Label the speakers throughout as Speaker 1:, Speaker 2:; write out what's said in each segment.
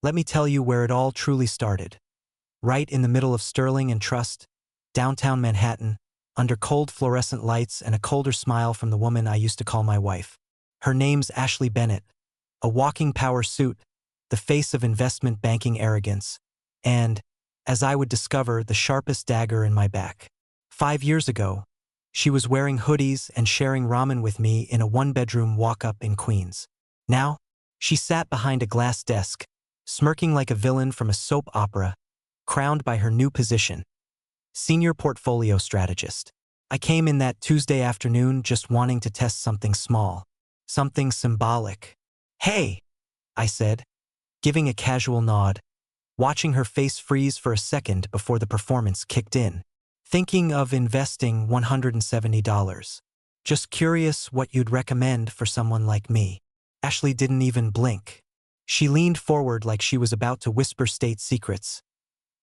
Speaker 1: Let me tell you where it all truly started. Right in the middle of Sterling and Trust, downtown Manhattan, under cold fluorescent lights and a colder smile from the woman I used to call my wife. Her name's Ashley Bennett, a walking power suit, the face of investment banking arrogance, and, as I would discover, the sharpest dagger in my back. 5 years ago, she was wearing hoodies and sharing ramen with me in a one-bedroom walk-up in Queens. Now, she sat behind a glass desk, smirking like a villain from a soap opera, crowned by her new position, senior portfolio strategist. I came in that Tuesday afternoon just wanting to test something small, something symbolic. "Hey," I said, giving a casual nod, watching her face freeze for a second before the performance kicked in. "Thinking of investing $170. Just curious what you'd recommend for someone like me." Ashley didn't even blink. She leaned forward like she was about to whisper state secrets,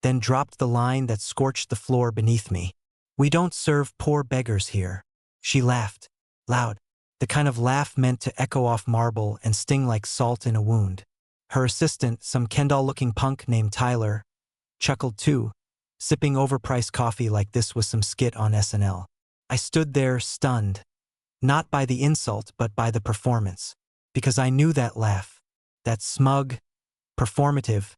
Speaker 1: then dropped the line that scorched the floor beneath me. "We don't serve poor beggars here." She laughed, loud, the kind of laugh meant to echo off marble and sting like salt in a wound. Her assistant, some Kendall-looking punk named Tyler, chuckled too, sipping overpriced coffee like this was some skit on SNL. I stood there stunned, not by the insult but by the performance, because I knew that laugh, that smug, performative,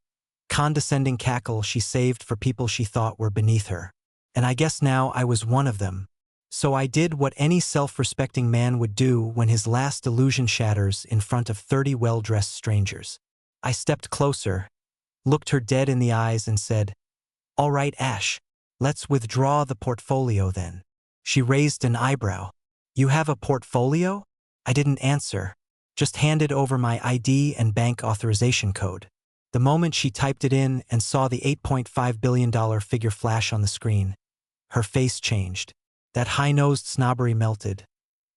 Speaker 1: condescending cackle she saved for people she thought were beneath her. And I guess now I was one of them. So I did what any self-respecting man would do when his last illusion shatters in front of 30 well-dressed strangers. I stepped closer, looked her dead in the eyes and said, "All right, Ash, let's withdraw the portfolio then." She raised an eyebrow. "You have a portfolio?" I didn't answer, just handed over my ID and bank authorization code. The moment she typed it in and saw the $8.5 billion figure flash on the screen, her face changed. That high-nosed snobbery melted.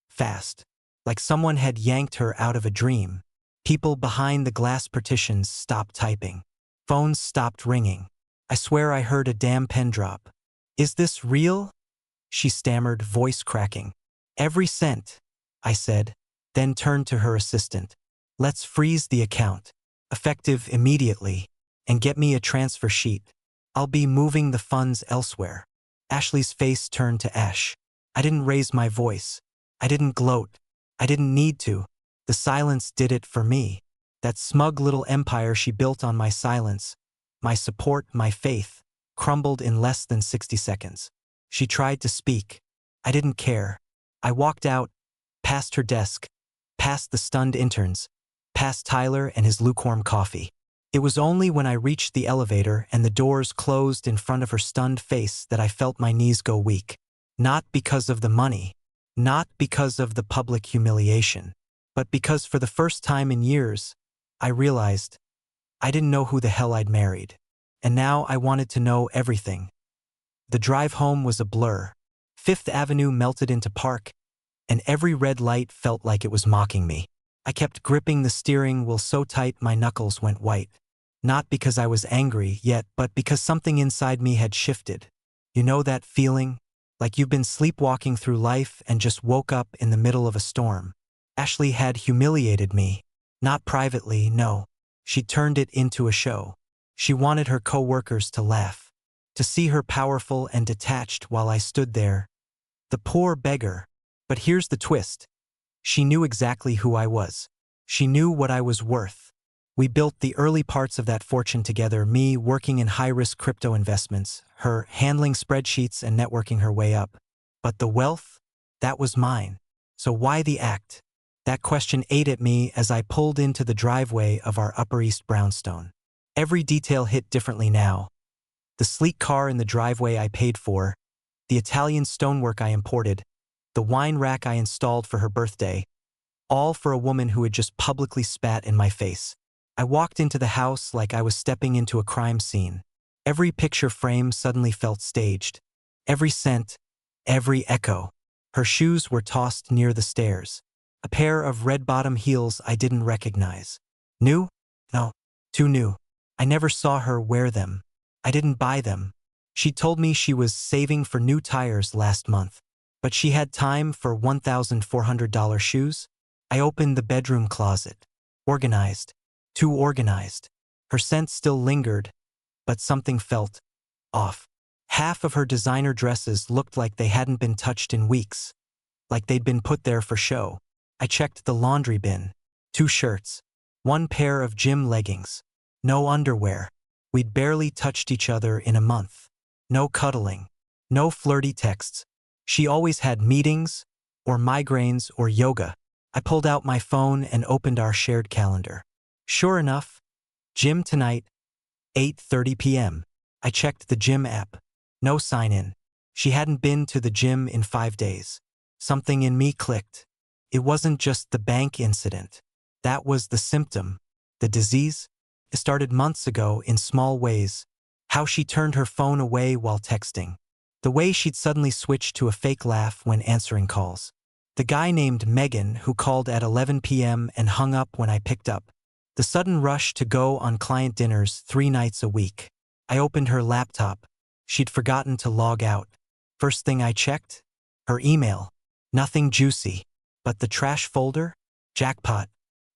Speaker 1: Fast. Like someone had yanked her out of a dream. People behind the glass partitions stopped typing. Phones stopped ringing. I swear I heard a damn pen drop. "Is this real?" she stammered, voice cracking. "Every cent," I said, then turned to her assistant. "Let's freeze the account, effective immediately, and get me a transfer sheet. I'll be moving the funds elsewhere." Ashley's face turned to ash. I didn't raise my voice. I didn't gloat. I didn't need to. The silence did it for me. That smug little empire she built on my silence, my support, my faith, crumbled in less than 60 seconds. She tried to speak. I didn't care. I walked out, past her desk, past the stunned interns, past Tyler and his lukewarm coffee. It was only when I reached the elevator and the doors closed in front of her stunned face that I felt my knees go weak. Not because of the money, not because of the public humiliation, but because for the first time in years, I realized I didn't know who the hell I'd married. And now I wanted to know everything. The drive home was a blur. Fifth Avenue melted into Park, and every red light felt like it was mocking me. I kept gripping the steering wheel so tight my knuckles went white. Not because I was angry yet, but because something inside me had shifted. You know that feeling? Like you've been sleepwalking through life and just woke up in the middle of a storm. Ashley had humiliated me. Not privately, no. She turned it into a show. She wanted her co-workers to laugh, to see her powerful and detached while I stood there. The poor beggar. But here's the twist. She knew exactly who I was. She knew what I was worth. We built the early parts of that fortune together, me working in high-risk crypto investments, her handling spreadsheets and networking her way up. But the wealth? That was mine. So why the act? That question ate at me as I pulled into the driveway of our Upper East brownstone. Every detail hit differently now. The sleek car in the driveway I paid for, the Italian stonework I imported, the wine rack I installed for her birthday, all for a woman who had just publicly spat in my face. I walked into the house like I was stepping into a crime scene. Every picture frame suddenly felt staged. Every scent, every echo. Her shoes were tossed near the stairs. A pair of red-bottom heels I didn't recognize. New? No, too new. I never saw her wear them. I didn't buy them. She told me she was saving for new tires last month. But she had time for $1,400 shoes? I opened the bedroom closet. Organized. Too organized. Her scent still lingered, but something felt off. Half of her designer dresses looked like they hadn't been touched in weeks, like they'd been put there for show. I checked the laundry bin. 2 shirts, 1 pair of gym leggings, no underwear. We'd barely touched each other in a month. No cuddling, no flirty texts. She always had meetings, or migraines, or yoga. I pulled out my phone and opened our shared calendar. Sure enough, gym tonight, 8:30 p.m. I checked the gym app. No sign-in. She hadn't been to the gym in 5 days. Something in me clicked. It wasn't just the bank incident. That was the symptom. The disease? It started months ago in small ways. How she turned her phone away while texting. The way she'd suddenly switched to a fake laugh when answering calls. The guy named Megan who called at 11 p.m. and hung up when I picked up. The sudden rush to go on client dinners 3 nights a week. I opened her laptop. She'd forgotten to log out. First thing I checked? Her email. Nothing juicy. But the trash folder? Jackpot.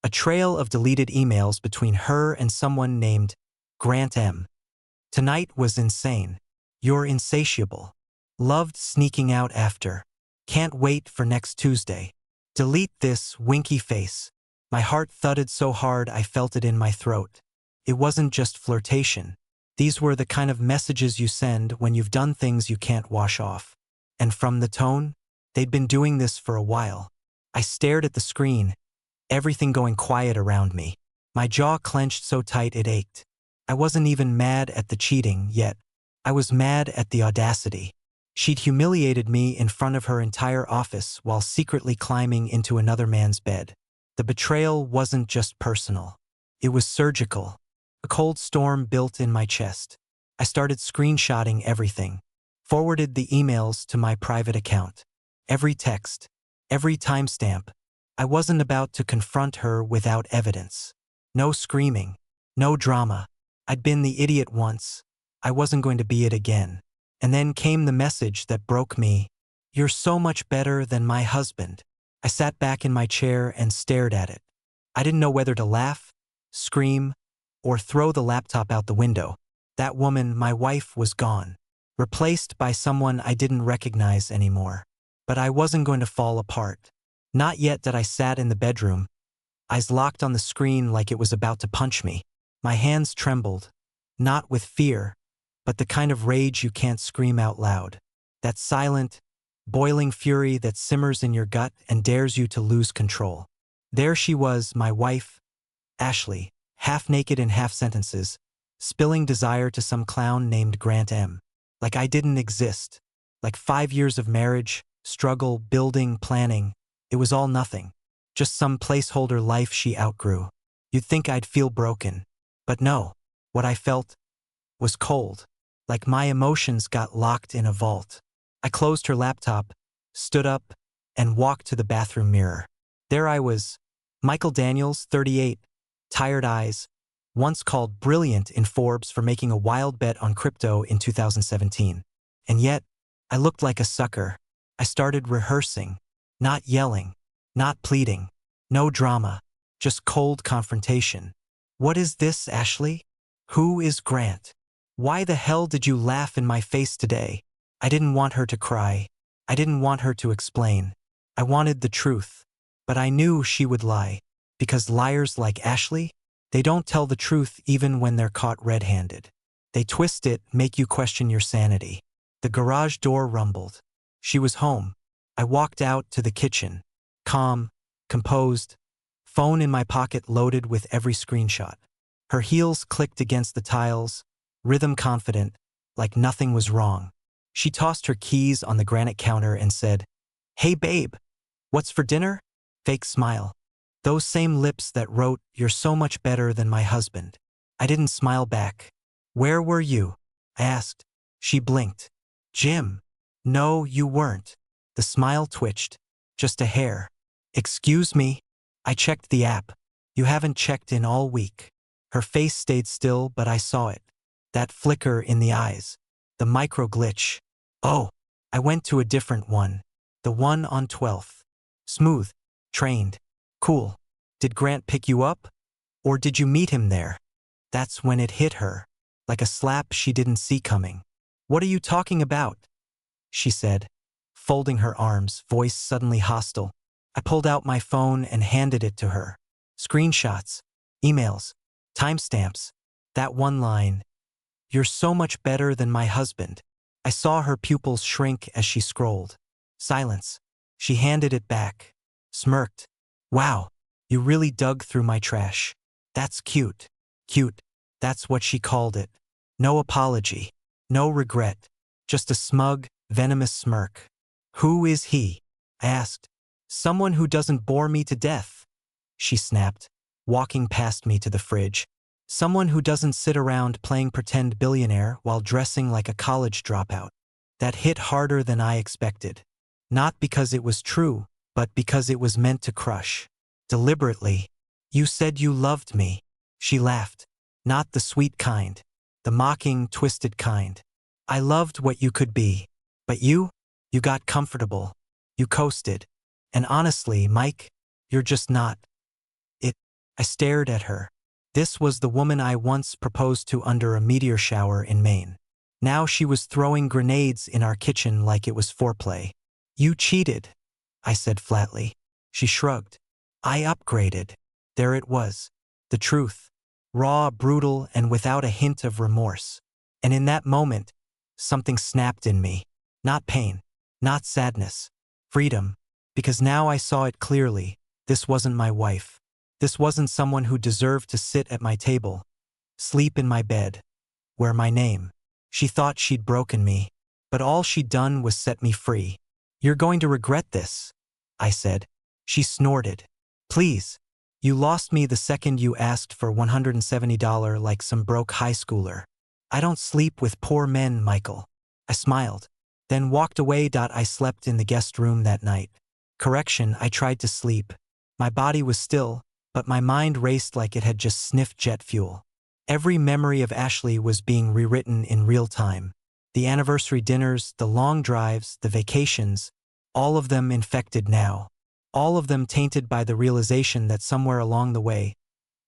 Speaker 1: A trail of deleted emails between her and someone named Grant M. Tonight was insane. You're insatiable. Loved sneaking out after. Can't wait for next Tuesday. Delete this winky face. My heart thudded so hard I felt it in my throat. It wasn't just flirtation. These were the kind of messages you send when you've done things you can't wash off. And from the tone, they'd been doing this for a while. I stared at the screen, everything going quiet around me. My jaw clenched so tight it ached. I wasn't even mad at the cheating yet. I was mad at the audacity. She'd humiliated me in front of her entire office while secretly climbing into another man's bed. The betrayal wasn't just personal. It was surgical. A cold storm built in my chest. I started screenshotting everything. Forwarded the emails to my private account. Every text. Every timestamp. I wasn't about to confront her without evidence. No screaming. No drama. I'd been the idiot once. I wasn't going to be it again. And then came the message that broke me. You're so much better than my husband. I sat back in my chair and stared at it. I didn't know whether to laugh, scream, or throw the laptop out the window. That woman, my wife, was gone. Replaced by someone I didn't recognize anymore. But I wasn't going to fall apart. Not yet. That I sat in the bedroom, eyes locked on the screen like it was about to punch me. My hands trembled, not with fear, but the kind of rage you can't scream out loud. That silent, boiling fury that simmers in your gut and dares you to lose control. There she was, my wife, Ashley, half naked in half sentences, spilling desire to some clown named Grant M. Like I didn't exist. Like 5 years of marriage, struggle, building, planning. It was all nothing. Just some placeholder life she outgrew. You'd think I'd feel broken. But no. What I felt was cold. Like my emotions got locked in a vault. I closed her laptop, stood up, and walked to the bathroom mirror. There I was, Michael Daniels, 38, tired eyes, once called brilliant in Forbes for making a wild bet on crypto in 2017. And yet, I looked like a sucker. I started rehearsing, not yelling, not pleading, no drama, just cold confrontation. What is this, Ashley? Who is Grant? Why the hell did you laugh in my face today? I didn't want her to cry. I didn't want her to explain. I wanted the truth. But I knew she would lie. Because liars like Ashley, they don't tell the truth even when they're caught red-handed. They twist it, make you question your sanity. The garage door rumbled. She was home. I walked out to the kitchen. Calm, composed, phone in my pocket loaded with every screenshot. Her heels clicked against the tiles, rhythm confident, like nothing was wrong. She tossed her keys on the granite counter and said, "Hey babe, what's for dinner?" Fake smile. Those same lips that wrote, "You're so much better than my husband." I didn't smile back. "Where were you?" I asked. She blinked. "Jim." "No, you weren't." The smile twitched. Just a hair. "Excuse me?" I checked the app. "You haven't checked in all week." Her face stayed still, but I saw it. That flicker in the eyes. The micro glitch. Oh, I went to a different one. The one on 12th. Smooth. Trained. Cool. Did Grant pick you up? Or did you meet him there? That's when it hit her, like a slap she didn't see coming. "What are you talking about?" she said, folding her arms, voice suddenly hostile. I pulled out my phone and handed it to her. Screenshots, emails, timestamps, that one line, "You're so much better than my husband." I saw her pupils shrink as she scrolled. Silence. She handed it back, smirked. "Wow, you really dug through my trash. That's cute." Cute, that's what she called it. No apology, no regret, just a smug, venomous smirk. "Who is he?" I asked. "Someone who doesn't bore me to death," she snapped, walking past me to the fridge. "Someone who doesn't sit around playing pretend billionaire while dressing like a college dropout." That hit harder than I expected. Not because it was true, but because it was meant to crush. Deliberately. "You said you loved me," she laughed. "Not the sweet kind. The mocking, twisted kind. I loved what you could be. But you got comfortable. You coasted. And honestly, Mike, you're just not it." I stared at her. This was the woman I once proposed to under a meteor shower in Maine. Now she was throwing grenades in our kitchen like it was foreplay. "You cheated," I said flatly. She shrugged. "I upgraded." There it was. The truth. Raw, brutal, and without a hint of remorse. And in that moment, something snapped in me. Not pain. Not sadness. Freedom. Because now I saw it clearly. This wasn't my wife. This wasn't someone who deserved to sit at my table, sleep in my bed, wear my name. She thought she'd broken me, but all she'd done was set me free. "You're going to regret this," I said. She snorted. "Please. You lost me the second you asked for $170 like some broke high schooler. I don't sleep with poor men, Michael." I smiled, then walked away. I slept in the guest room that night. Correction, I tried to sleep. My body was still, but my mind raced like it had just sniffed jet fuel. Every memory of Ashley was being rewritten in real time. The anniversary dinners, the long drives, the vacations, all of them infected now. All of them tainted by the realization that somewhere along the way,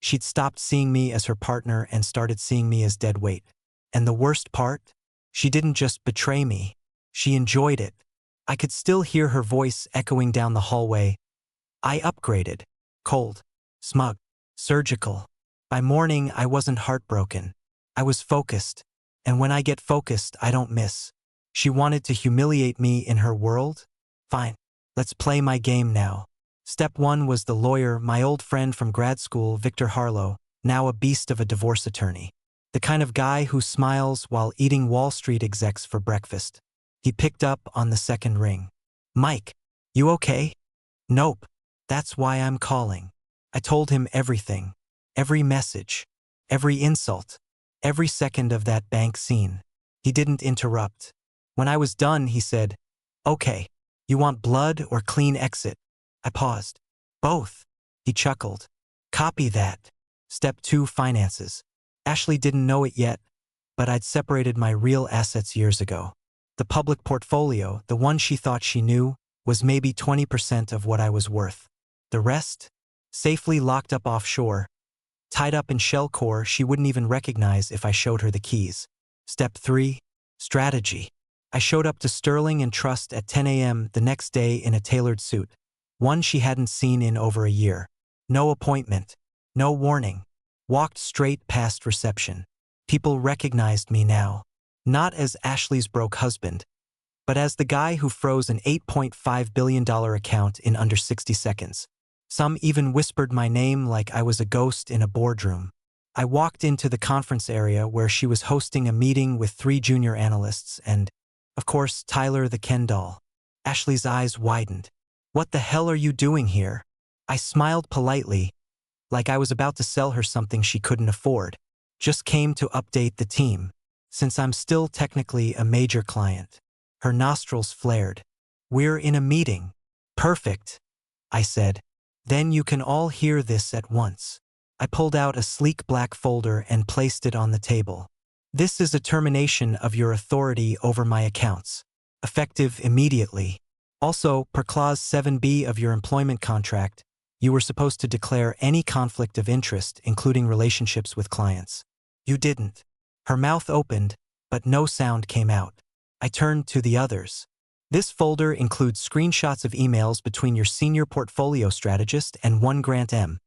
Speaker 1: she'd stopped seeing me as her partner and started seeing me as dead weight. And the worst part? She didn't just betray me. She enjoyed it. I could still hear her voice echoing down the hallway. I upgraded. Cold. Smug. Surgical. By morning, I wasn't heartbroken. I was focused. And when I get focused, I don't miss. She wanted to humiliate me in her world? Fine. Let's play my game now. Step 1 was the lawyer, my old friend from grad school, Victor Harlow, now a beast of a divorce attorney. The kind of guy who smiles while eating Wall Street execs for breakfast. He picked up on the second ring. "Mike, you okay?" "Nope. That's why I'm calling." I told him everything. Every message. Every insult. Every second of that bank scene. He didn't interrupt. When I was done, he said, "Okay. You want blood or clean exit?" I paused. "Both." He chuckled. "Copy that." Step 2, finances. Ashley didn't know it yet, but I'd separated my real assets years ago. The public portfolio, the one she thought she knew, was maybe 20% of what I was worth. The rest? Safely locked up offshore, tied up in shell core she wouldn't even recognize if I showed her the keys. Step 3, strategy. I showed up to Sterling and Trust at 10 a.m. the next day in a tailored suit, one she hadn't seen in over a year. No appointment, no warning. Walked straight past reception. People recognized me now, not as Ashley's broke husband, but as the guy who froze an $8.5 billion account in under 60 seconds. Some even whispered my name like I was a ghost in a boardroom. I walked into the conference area where she was hosting a meeting with 3 junior analysts and, of course, Tyler the Ken doll. Ashley's eyes widened. "What the hell are you doing here?" I smiled politely, like I was about to sell her something she couldn't afford. "Just came to update the team, since I'm still technically a major client." Her nostrils flared. "We're in a meeting." "Perfect," I said. "Then you can all hear this at once." I pulled out a sleek black folder and placed it on the table. "This is a termination of your authority over my accounts. Effective immediately. Also, per Clause 7B of your employment contract, you were supposed to declare any conflict of interest, including relationships with clients. You didn't. Her mouth opened, but no sound came out. I turned to the others. This folder includes screenshots of emails between your senior portfolio strategist and one Grant M.,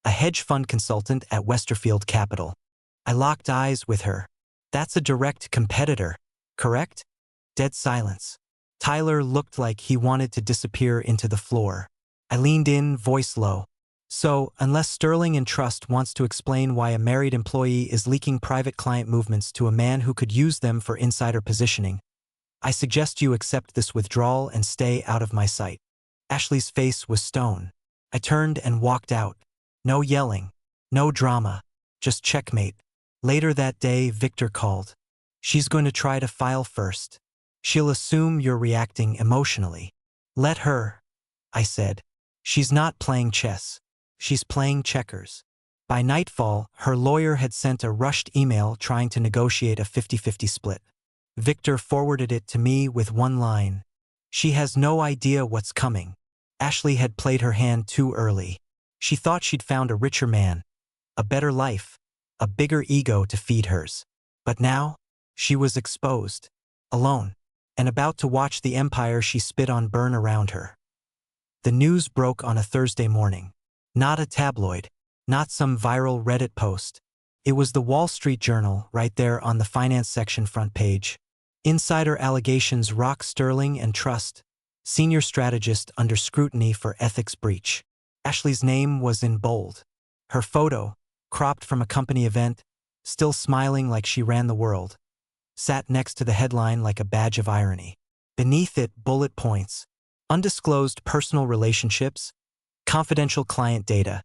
Speaker 1: a hedge fund consultant at Westerfield Capital. I locked eyes with her. That's a direct competitor, correct? Dead silence. Tyler looked like he wanted to disappear into the floor. I leaned in, voice low. So, unless Sterling and Trust wants to explain why a married employee is leaking private client movements to a man who could use them for insider positioning, I suggest you accept this withdrawal and stay out of my sight. Ashley's face was stone. I turned and walked out. No yelling. No drama. Just checkmate. Later that day, Victor called. She's going to try to file first. She'll assume you're reacting emotionally. Let her, I said. She's not playing chess. She's playing checkers. By nightfall, her lawyer had sent a rushed email trying to negotiate a 50-50 split. Victor forwarded it to me with one line. She has no idea what's coming. Ashley had played her hand too early. She thought she'd found a richer man, a better life, a bigger ego to feed hers. But now, she was exposed, alone, and about to watch the empire she spit on burn around her. The news broke on a Thursday morning. Not a tabloid, not some viral Reddit post. It was the Wall Street Journal right there on the finance section front page. Insider allegations rock Sterling and Trust, senior strategist under scrutiny for ethics breach. Ashley's name was in bold. Her photo, cropped from a company event, still smiling like she ran the world, sat next to the headline like a badge of irony. Beneath it, bullet points: undisclosed personal relationships, confidential client data,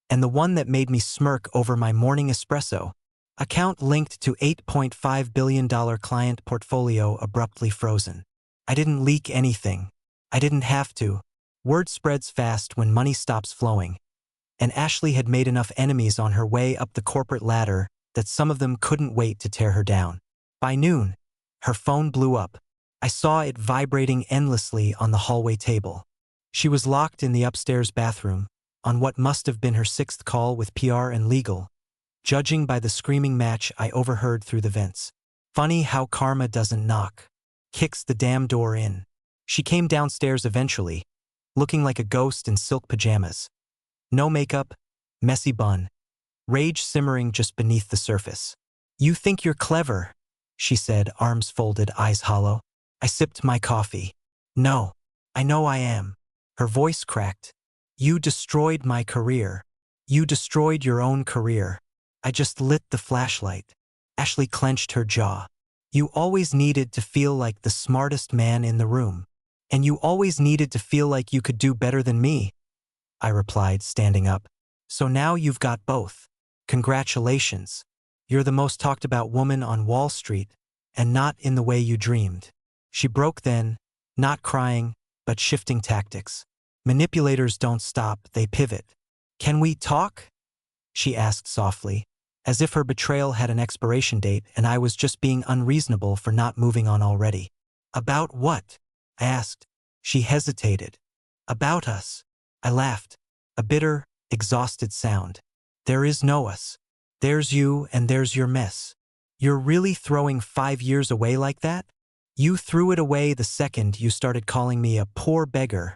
Speaker 1: and the one that made me smirk over my morning espresso: account linked to $8.5 billion client portfolio abruptly frozen. I didn't leak anything. I didn't have to. Word spreads fast when money stops flowing. And Ashley had made enough enemies on her way up the corporate ladder that some of them couldn't wait to tear her down. By noon, her phone blew up. I saw it vibrating endlessly on the hallway table. She was locked in the upstairs bathroom, on what must have been her 6th call with PR and legal, judging by the screaming match I overheard through the vents. Funny how karma doesn't knock. Kicks the damn door in. She came downstairs eventually, looking like a ghost in silk pajamas. No makeup, messy bun, rage simmering just beneath the surface. "You think you're clever," she said, arms folded, eyes hollow. I sipped my coffee. "No, I know I am." Her voice cracked. "You destroyed my career. You destroyed your own career." I just lit the flashlight. Ashley clenched her jaw. "You always needed to feel like the smartest man in the room. And you always needed to feel like you could do better than me," I replied, standing up. "So now you've got both. Congratulations. You're the most talked about woman on Wall Street, and not in the way you dreamed." She broke then, not crying, but shifting tactics. Manipulators don't stop, they pivot. "Can we talk?" she asked softly, as if her betrayal had an expiration date and I was just being unreasonable for not moving on already. "About what?" I asked. She hesitated. "About us." I laughed, a bitter, exhausted sound. "There is no us. There's you and there's your mess. You're really throwing 5 years away like that? You threw it away the second you started calling me a poor beggar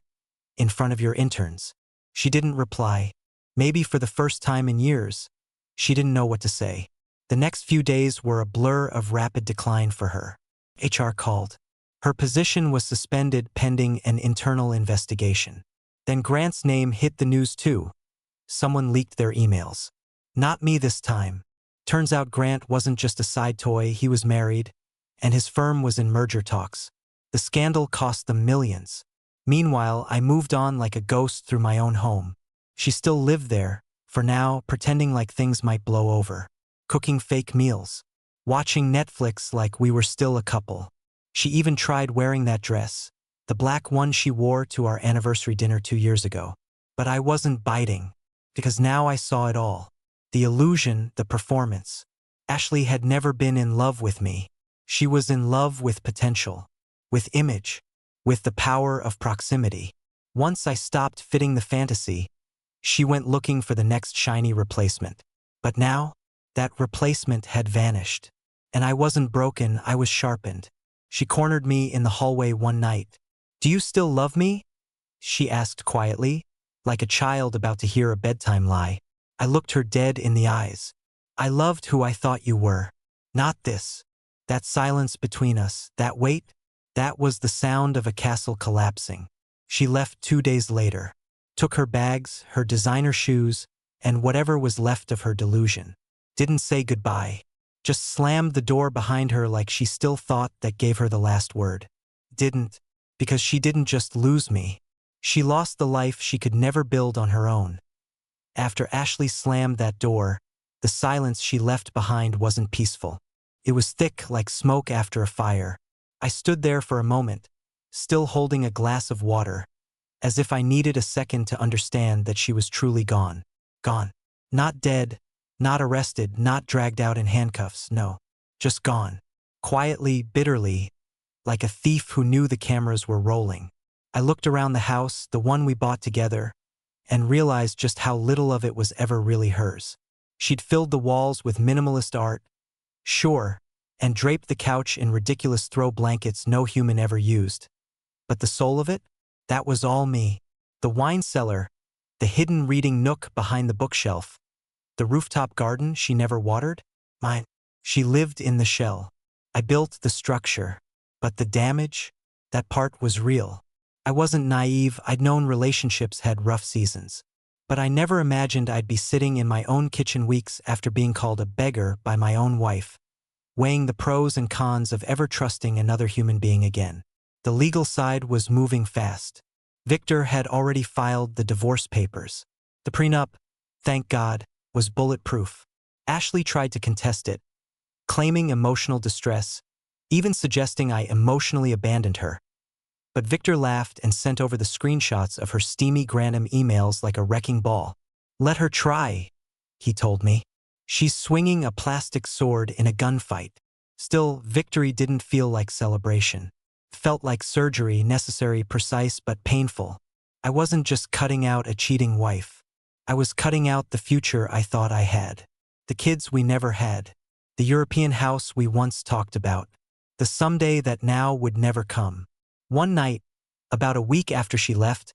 Speaker 1: in front of your interns." She didn't reply. Maybe for the first time in years, she didn't know what to say. The next few days were a blur of rapid decline for her. HR called. Her position was suspended pending an internal investigation. Then Grant's name hit the news too. Someone leaked their emails. Not me this time. Turns out Grant wasn't just a side toy, he was married, and his firm was in merger talks. The scandal cost them millions. Meanwhile, I moved on like a ghost through my own home. She still lived there, for now, pretending like things might blow over. Cooking fake meals. Watching Netflix like we were still a couple. She even tried wearing that dress, the black one she wore to our anniversary dinner 2 years ago. But I wasn't biting, because now I saw it all. The illusion, the performance. Ashley had never been in love with me. She was in love with potential, with image, with the power of proximity. Once I stopped fitting the fantasy, she went looking for the next shiny replacement. But now, That replacement had vanished. And I wasn't broken, I was sharpened. She cornered me in the hallway one night. "Do you still love me?" she asked quietly, like a child about to hear a bedtime lie. I looked her dead in the eyes. "I loved who I thought you were. Not this." That silence between us, that weight, that was the sound of a castle collapsing. She left 2 days later. Took her bags, her designer shoes, and whatever was left of her delusion. Didn't say goodbye. Just slammed the door behind her like she still thought that gave her the last word. Didn't, because she didn't just lose me. She lost the life she could never build on her own. After Ashley slammed that door, the silence she left behind wasn't peaceful. It was thick like smoke after a fire. I stood there for a moment, still holding a glass of water, as if I needed a second to understand that she was truly gone. Gone. Not dead, not arrested, not dragged out in handcuffs, no. Just gone. Quietly, bitterly, like a thief who knew the cameras were rolling. I looked around the house, the one we bought together, and realized just how little of it was ever really hers. She'd filled the walls with minimalist art, sure, and draped the couch in ridiculous throw blankets no human ever used. But the soul of it? That was all me. The wine cellar, the hidden reading nook behind the bookshelf, the rooftop garden she never watered? Mine. She lived in the shell. I built the structure. But the damage? That part was real. I wasn't naive, I'd known relationships had rough seasons. But I never imagined I'd be sitting in my own kitchen weeks after being called a beggar by my own wife, weighing the pros and cons of ever trusting another human being again. The legal side was moving fast. Victor had already filed the divorce papers. The prenup, thank God, was bulletproof. Ashley tried to contest it, claiming emotional distress, even suggesting I emotionally abandoned her. But Victor laughed and sent over the screenshots of her steamy Grantham emails like a wrecking ball. "Let her try," he told me. "She's swinging a plastic sword in a gunfight." Still, victory didn't feel like celebration. Felt like surgery, necessary, precise, but painful. I wasn't just cutting out a cheating wife. I was cutting out the future I thought I had. The kids we never had. The European house we once talked about. The someday that now would never come. One night, about a week after she left,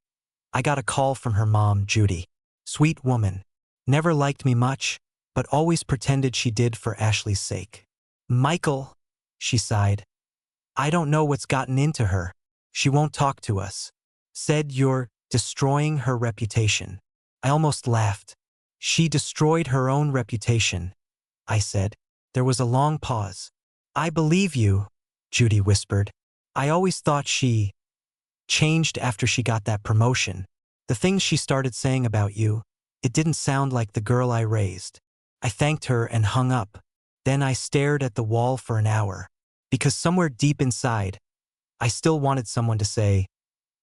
Speaker 1: I got a call from her mom, Judy. Sweet woman. Never liked me much, but always pretended she did for Ashley's sake. "Michael," she sighed. "I don't know what's gotten into her. She won't talk to us. Said you're destroying her reputation." I almost laughed. "She destroyed her own reputation," I said. There was a long pause. "I believe you," Judy whispered. "I always thought she changed after she got that promotion. The things she started saying about you, it didn't sound like the girl I raised." I thanked her and hung up. Then I stared at the wall for an hour. Because somewhere deep inside, I still wanted someone to say,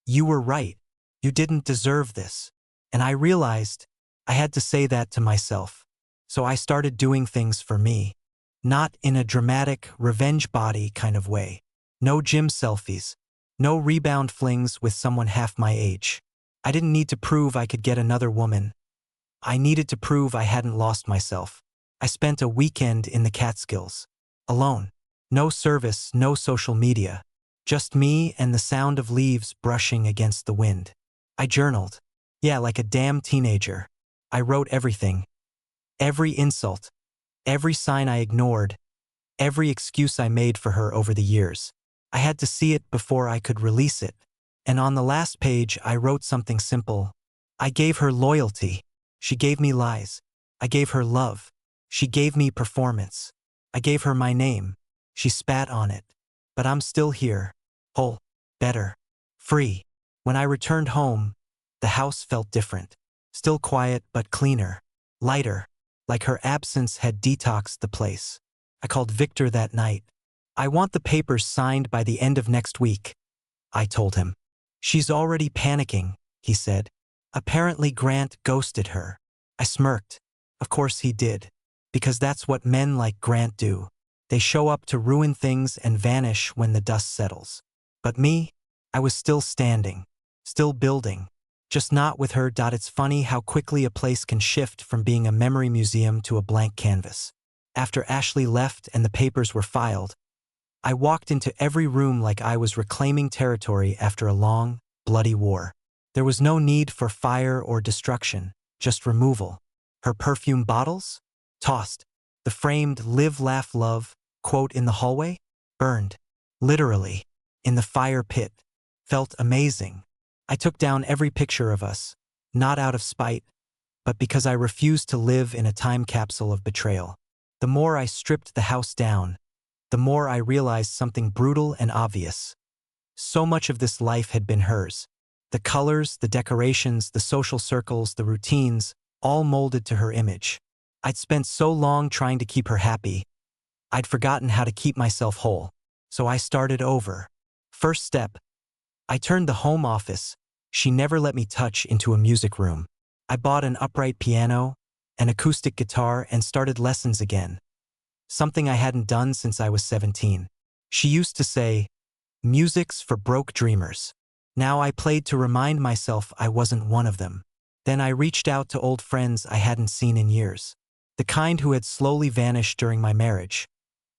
Speaker 1: "You were right. You didn't deserve this." And I realized I had to say that to myself. So I started doing things for me. Not in a dramatic, revenge body kind of way. No gym selfies. No rebound flings with someone half my age. I didn't need to prove I could get another woman. I needed to prove I hadn't lost myself. I spent a weekend in the Catskills. Alone. No service, no social media. Just me and the sound of leaves brushing against the wind. I journaled. Yeah, like a damn teenager. I wrote everything. Every insult. Every sign I ignored. Every excuse I made for her over the years. I had to see it before I could release it. And on the last page, I wrote something simple. I gave her loyalty. She gave me lies. I gave her love. She gave me performance. I gave her my name. She spat on it. But I'm still here. Whole. Better. Free. When I returned home, the house felt different. Still quiet, but cleaner. Lighter. Like her absence had detoxed the place. I called Victor that night. "I want the papers signed by the end of next week," I told him. "She's already panicking," he said. Apparently Grant ghosted her. I smirked. Of course he did. Because that's what men like Grant do. They show up to ruin things and vanish when the dust settles. But me? I was still standing. Still building. Just not with her. It's funny how quickly a place can shift from being a memory museum to a blank canvas. After Ashley left and the papers were filed, I walked into every room like I was reclaiming territory after a long, bloody war. There was no need for fire or destruction, just removal. Her perfume bottles? Tossed. The framed "Live, Laugh, Love" quote in the hallway? Burned. Literally. In the fire pit. Felt amazing. I took down every picture of us, not out of spite, but because I refused to live in a time capsule of betrayal. The more I stripped the house down, the more I realized something brutal and obvious. So much of this life had been hers. The colors, the decorations, the social circles, the routines, all molded to her image. I'd spent so long trying to keep her happy, I'd forgotten how to keep myself whole. So I started over. First step, I turned the home office she never let me touch into a music room. I bought an upright piano, an acoustic guitar, and started lessons again. Something I hadn't done since I was 17. She used to say, "Music's for broke dreamers." Now I played to remind myself I wasn't one of them. Then I reached out to old friends I hadn't seen in years. The kind who had slowly vanished during my marriage.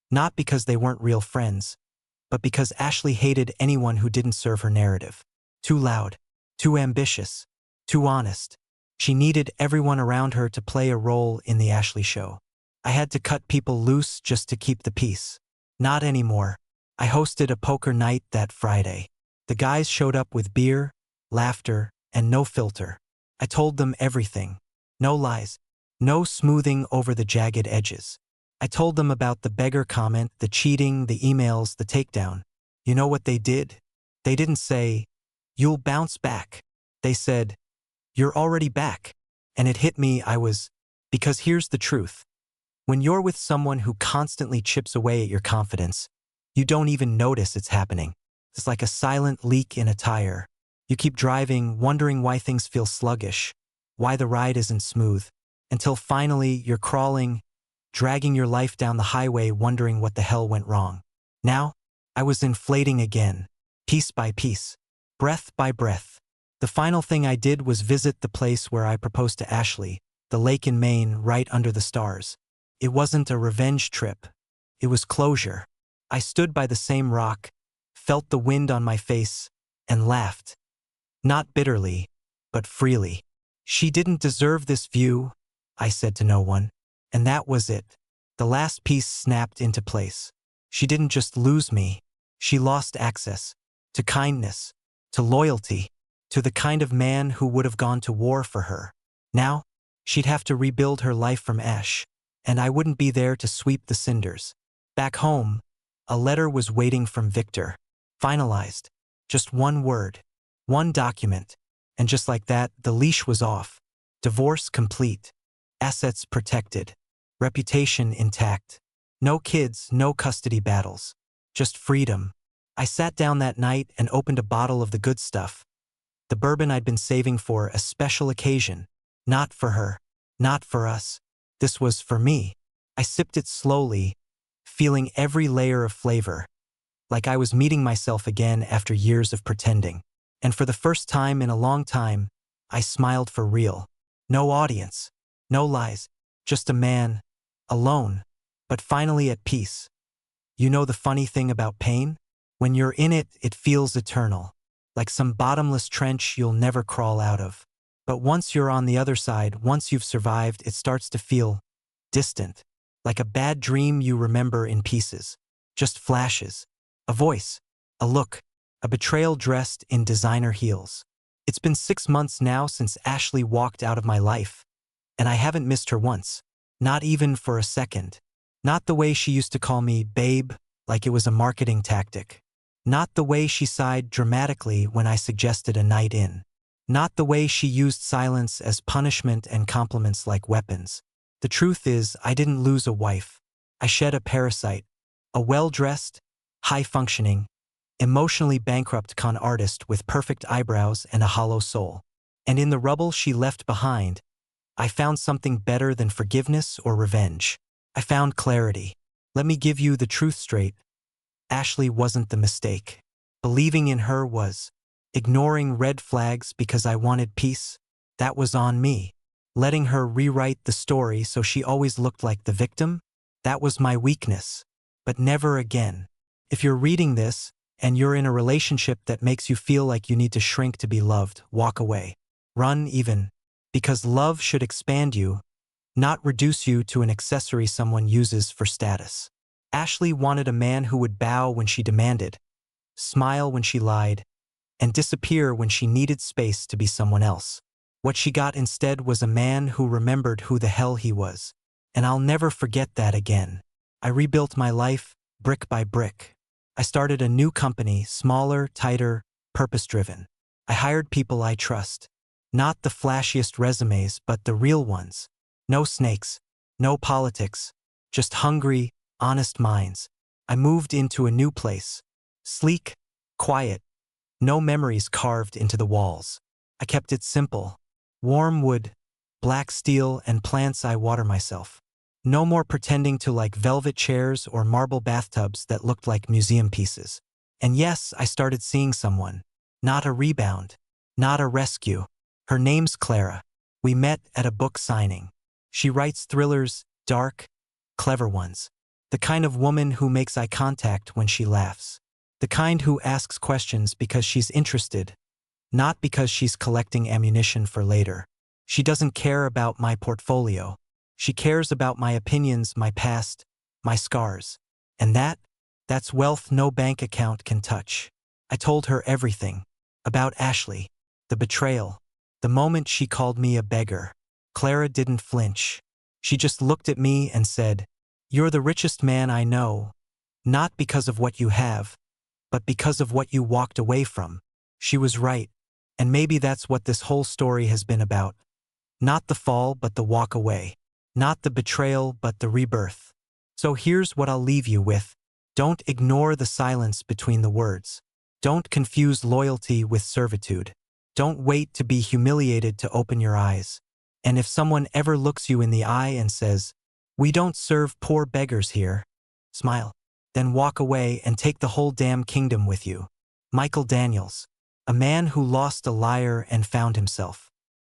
Speaker 1: Not because they weren't real friends, but because Ashley hated anyone who didn't serve her narrative. Too loud, too ambitious, too honest. She needed everyone around her to play a role in the Ashley show. I had to cut people loose just to keep the peace. Not anymore. I hosted a poker night that Friday. The guys showed up with beer, laughter, and no filter. I told them everything. No lies. No smoothing over the jagged edges. I told them about the beggar comment, the cheating, the emails, the takedown. You know what they did? They didn't say, "You'll bounce back." They said, "You're already back." And it hit me, because here's the truth. When you're with someone who constantly chips away at your confidence, you don't even notice it's happening. It's like a silent leak in a tire. You keep driving, wondering why things feel sluggish, why the ride isn't smooth, until finally you're crawling, dragging your life down the highway wondering what the hell went wrong. Now, I was inflating again, piece by piece, breath by breath. The final thing I did was visit the place where I proposed to Ashley, the lake in Maine right under the stars. It wasn't a revenge trip. It was closure. I stood by the same rock, felt the wind on my face, and laughed. Not bitterly, but freely. She didn't deserve this view, I said to no one. And that was it. The last piece snapped into place. She didn't just lose me. She lost access to kindness, to loyalty, to the kind of man who would have gone to war for her. Now, she'd have to rebuild her life from ash, and I wouldn't be there to sweep the cinders. Back home, a letter was waiting from Victor. Finalized. Just one word. One document. And just like that, the leash was off. Divorce complete. Assets protected. Reputation intact. No kids, no custody battles. Just freedom. I sat down that night and opened a bottle of the good stuff. The bourbon I'd been saving for a special occasion. Not for her. Not for us. This was for me. I sipped it slowly, feeling every layer of flavor, like I was meeting myself again after years of pretending. And for the first time in a long time, I smiled for real. No audience. No lies. Just a man. Alone. But finally at peace. You know the funny thing about pain? When you're in it, it feels eternal. Like some bottomless trench you'll never crawl out of. But once you're on the other side, once you've survived, it starts to feel distant. Like a bad dream you remember in pieces. Just flashes. A voice. A look. A betrayal dressed in designer heels. It's been 6 months now since Ashley walked out of my life. And I haven't missed her once. Not even for a second. Not the way she used to call me babe, like it was a marketing tactic. Not the way she sighed dramatically when I suggested a night in. Not the way she used silence as punishment and compliments like weapons. The truth is, I didn't lose a wife. I shed a parasite. A well-dressed, high-functioning, emotionally bankrupt con artist with perfect eyebrows and a hollow soul. And in the rubble she left behind, I found something better than forgiveness or revenge. I found clarity. Let me give you the truth straight. Ashley wasn't the mistake. Believing in her was. Ignoring red flags because I wanted peace, that was on me. Letting her rewrite the story so she always looked like the victim, That was my weakness. But never again. If you're reading this, and you're in a relationship that makes you feel like you need to shrink to be loved, walk away. Run even. Because love should expand you, not reduce you to an accessory someone uses for status. Ashley wanted a man who would bow when she demanded, smile when she lied, and disappear when she needed space to be someone else. What she got instead was a man who remembered who the hell he was. And I'll never forget that again. I rebuilt my life, brick by brick. I started a new company, smaller, tighter, purpose-driven. I hired people I trust. Not the flashiest resumes, but the real ones. No snakes, no politics, just hungry, honest minds. I moved into a new place. Sleek, quiet, no memories carved into the walls. I kept it simple. Warm wood, black steel, and plants I water myself. No more pretending to like velvet chairs or marble bathtubs that looked like museum pieces. And yes, I started seeing someone. Not a rebound. Not a rescue. Her name's Clara. We met at a book signing. She writes thrillers, dark, clever ones. The kind of woman who makes eye contact when she laughs. The kind who asks questions because she's interested, not because she's collecting ammunition for later. She doesn't care about my portfolio. She cares about my opinions, my past, my scars. And that's wealth no bank account can touch. I told her everything. About Ashley, the betrayal, the moment she called me a beggar. Clara didn't flinch. She just looked at me and said, "You're the richest man I know, not because of what you have, but because of what you walked away from." She was right, and maybe that's what this whole story has been about. Not the fall, but the walk away. Not the betrayal, but the rebirth. So here's what I'll leave you with. Don't ignore the silence between the words. Don't confuse loyalty with servitude. Don't wait to be humiliated to open your eyes. And if someone ever looks you in the eye and says, "We don't serve poor beggars here," smile. Then walk away and take the whole damn kingdom with you. Michael Daniels, a man who lost a liar and found himself.